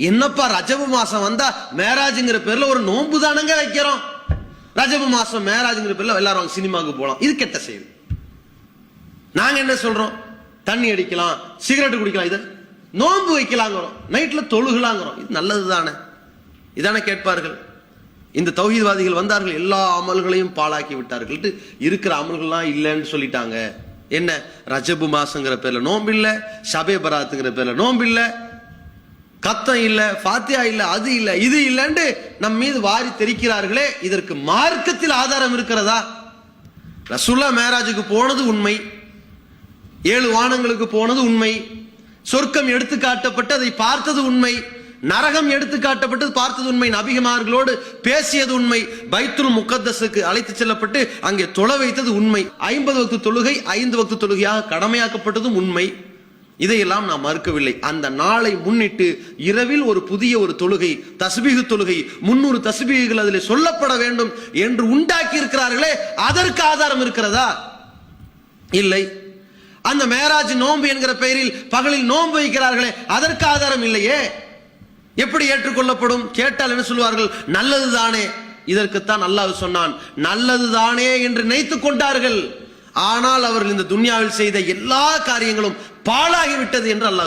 என்னப்பா ரஜபு மாசம் வந்தா மேராஜ்ங்கிற பேர்ல ஒரு நோன்பு தானங்க வைக்கிறோம். ரஜபு மாசம் மேராஜ்ங்கிற பேர்ல எல்லாரும் சினிமாவுக்கு போலாம். இது கெட்ட செய்தி. நாங்க என்ன சொல்றோம்? தண்ணி அடிக்கலாம், சிகரெட் குடிக்கலாம், இது நோன்பு வைக்கலாங்கிறோம், நைட்ல தொழுகலாங்கிறோம். இது நல்லது தானே? இதானே கேட்பார்கள். இந்த தௌஹீத்வாதிகள் வந்தார்கள், எல்லா அமல்களையும் பாழாக்கி விட்டார்கள். இருக்கிற அமல்கள்லாம் இல்லைன்னு சொல்லிட்டாங்க. என்ன? ரஜபு மாசங்கிற பேர்ல நோன்பு இல்ல, ஷபே பராத்துங்கிற பேர்ல நோன்பு இல்ல, கத்தம் இல்ல, ஃபாத்தியா இல்ல, அது இல்ல, இது இல்லன்னு நம் மீது வாரி தெரிக்கிறார்களே. இதற்கு மார்க்கத்தில் ஆதாரம் இருக்கிறதா? ரசூலுல்லாஹ் மேராஜுக்கு போனது உண்மை, 7 வானங்களுக்கு போனது உண்மை, சொர்க்கம் எடுத்து காட்டப்பட்டு அதை பார்த்தது உண்மை, நரகம் எடுத்து காட்டப்பட்டு பார்த்தது உண்மை, நபிமார்களோடு பேசியது உண்மை, பைத்துல் முகத்தஸுக்கு அழைத்து செல்லப்பட்டு அங்கே தொழ வைத்தது உண்மை, 50 வக்து தொழுகை 5 வக்து தொழுகையாக கடமையாக்கப்பட்டதும் உண்மை. இதையெல்லாம் நாம் மறுக்கவில்லை. அந்த நாளை முன்னிட்டு இரவில் ஒரு புதிய ஒரு தொழுகை, தஸ்பீஹ் தொழுகை, 300 தஸ்பீஹ்கள் அதில் சொல்லப்பட வேண்டும் என்று உண்டாக்கி இருக்கிறார்களே, அதற்கு ஆதாரம் இருக்கிறதா? இல்லை. அந்த மேராஜ் நோன்பு என்கிற பெயரில் பகலில் நோன்பு வைக்கிறார்களே, அதற்கு ஆதாரம் இல்லையே. எப்படி ஏற்றுக்கொள்ளப்படும்? கேட்டால் என்ன சொல்வார்கள்? நல்லதுதானே. இதற்குத்தான் அல்லாஹ் சொன்னான், நல்லதுதானே என்று நினைத்துக் கொண்டார்கள். ஆனால் அவர்கள் இந்த துன்யாவில் செய்த எல்லா காரியங்களும் பாழாகிவிட்டது என்று அல்லாஹ்